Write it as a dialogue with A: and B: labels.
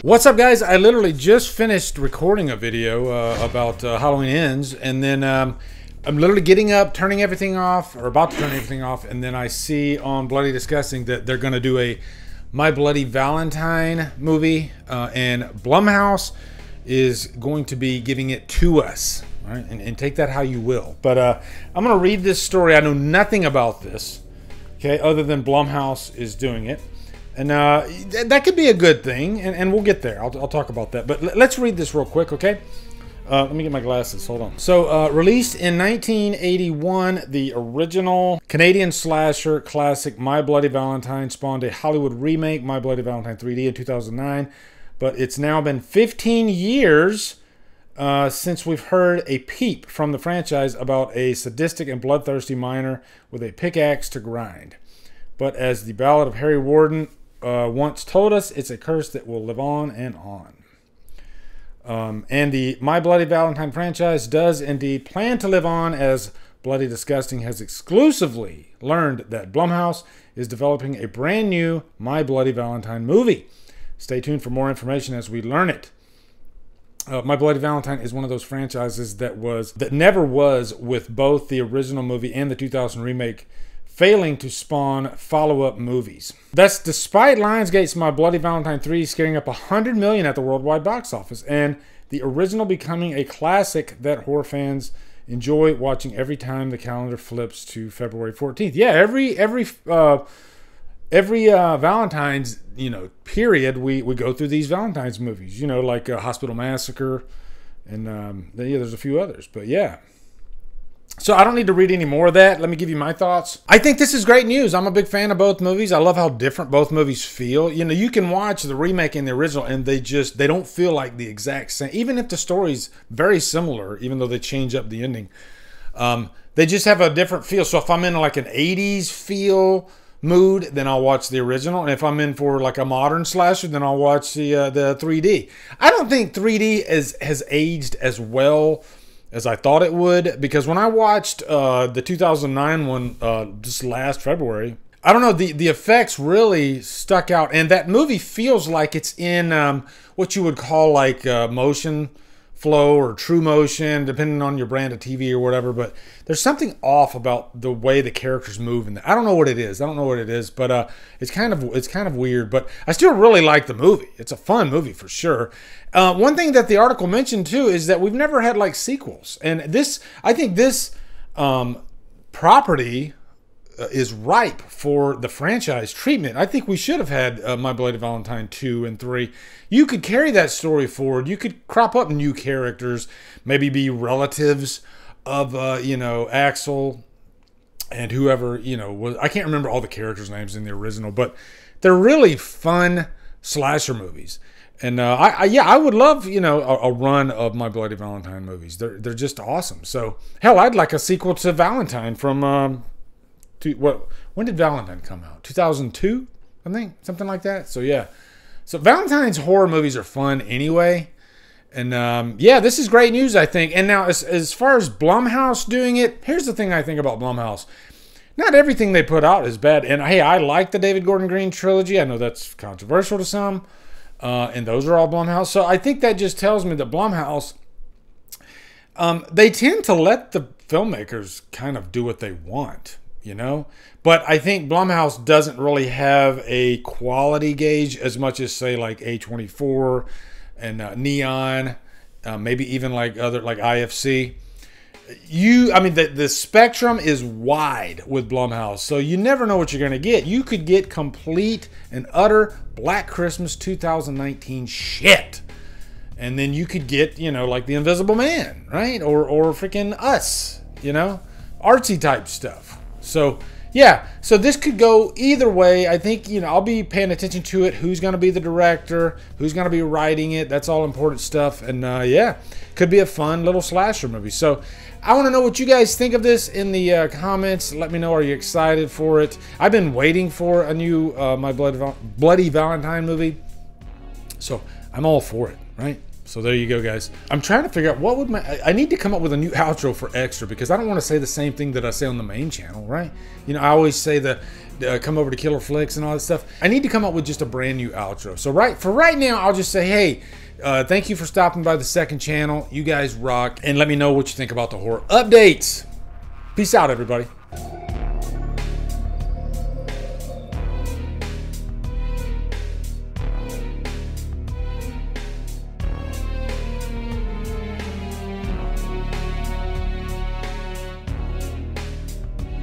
A: What's up, guys? I literally just finished recording a video about Halloween Ends, and then I'm literally getting up, turning everything off, or about to turn everything off, and then I see on Bloody Disgusting that they're going to do a My Bloody Valentine movie, and Blumhouse is going to be giving it to us, right? And take that how you will. But I'm going to read this story. I know nothing about this, okay, other than Blumhouse is doing it. And that could be a good thing, and we'll get there. I'll talk about that. But let's read this real quick, okay? Let me get my glasses. Hold on. So, released in 1981, the original Canadian slasher classic My Bloody Valentine spawned a Hollywood remake, My Bloody Valentine 3D, in 2009. But it's now been 15 years since we've heard a peep from the franchise about a sadistic and bloodthirsty miner with a pickaxe to grind. But as the Ballad of Harry Warden once told us, it's a curse that will live on and on. And the My Bloody Valentine franchise does indeed plan to live on, as Bloody Disgusting has exclusively learned that Blumhouse is developing a brand new My Bloody Valentine movie. Stay tuned for more information as we learn it. My Bloody Valentine is one of those franchises that never was, with both the original movie and the 2000 remake, failing to spawn follow-up movies. That's despite Lionsgate's My Bloody Valentine 3 scaring up $100 million at the worldwide box office, and the original becoming a classic that horror fans enjoy watching every time the calendar flips to February 14th. Yeah, every Valentine's, period, we go through these Valentine's movies, like Hospital Massacre, and yeah, there's a few others, but yeah. So I don't need to read any more of that. Let me give you my thoughts. I think this is great news. I'm a big fan of both movies. I love how different both movies feel. You can watch the remake and the original, and they don't feel like the exact same. Even if the story's very similar, even though they change up the ending, they just have a different feel. So if I'm in like an 80s feel mood, then I'll watch the original. And if I'm in for like a modern slasher, then I'll watch the 3D. I don't think 3D has aged as well as I thought it would, because when I watched the 2009 one just last February, I don't know, the effects really stuck out, and that movie feels like it's in what you would call like motion flow or true motion, depending on your brand of TV or whatever. But there's something off about the way the characters move, and I don't know what it is. But it's kind of weird. But I still really like the movie. It's a fun movie for sure. One thing that the article mentioned too is that we've never had like sequels, and I think this property is ripe for the franchise treatment. I think we should have had My Bloody Valentine 2 and 3. You could carry that story forward. You could crop up new characters, maybe be relatives of Axel and whoever was. I can't remember all the characters' names in the original, but they're really fun slasher movies. And I would love a run of My Bloody Valentine movies. They're just awesome. So hell, I'd like a sequel to Valentine from when did Valentine come out? 2002, I think, something like that. So yeah, so Valentine's horror movies are fun anyway, and yeah, this is great news, I think. And now as far as Blumhouse doing it, here's the thing I think about Blumhouse: not everything they put out is bad. And hey, I like the David Gordon Green trilogy. I know that's controversial to some, and those are all Blumhouse. So I think that just tells me that Blumhouse, they tend to let the filmmakers kind of do what they want. But I think Blumhouse doesn't really have a quality gauge as much as, say, like A24 and Neon, maybe even like IFC. The spectrum is wide with Blumhouse, so you never know what you're going to get. You could get complete and utter Black Christmas 2019 shit, and then you could get like The Invisible Man, right, or freaking Us, artsy type stuff. So yeah, so this could go either way. I think I'll be paying attention to it. Who's going to be the director? Who's going to be writing it? That's all important stuff. And yeah, could be a fun little slasher movie. So I want to know what you guys think of this in the comments. Let me know. Are you excited for it? I've been waiting for a new My Bloody Valentine movie, so I'm all for it. Right? So there you go, guys. I'm trying to figure out what would I need to come up with a new outro for Xtra, because I don't want to say the same thing that I say on the main channel, right? You know, I always say the come over to Killer Flicks and all that stuff. I need to come up with just a brand new outro. So for right now, I'll just say, hey, thank you for stopping by the second channel. You guys rock, and let me know what you think about the horror updates. Peace out, everybody.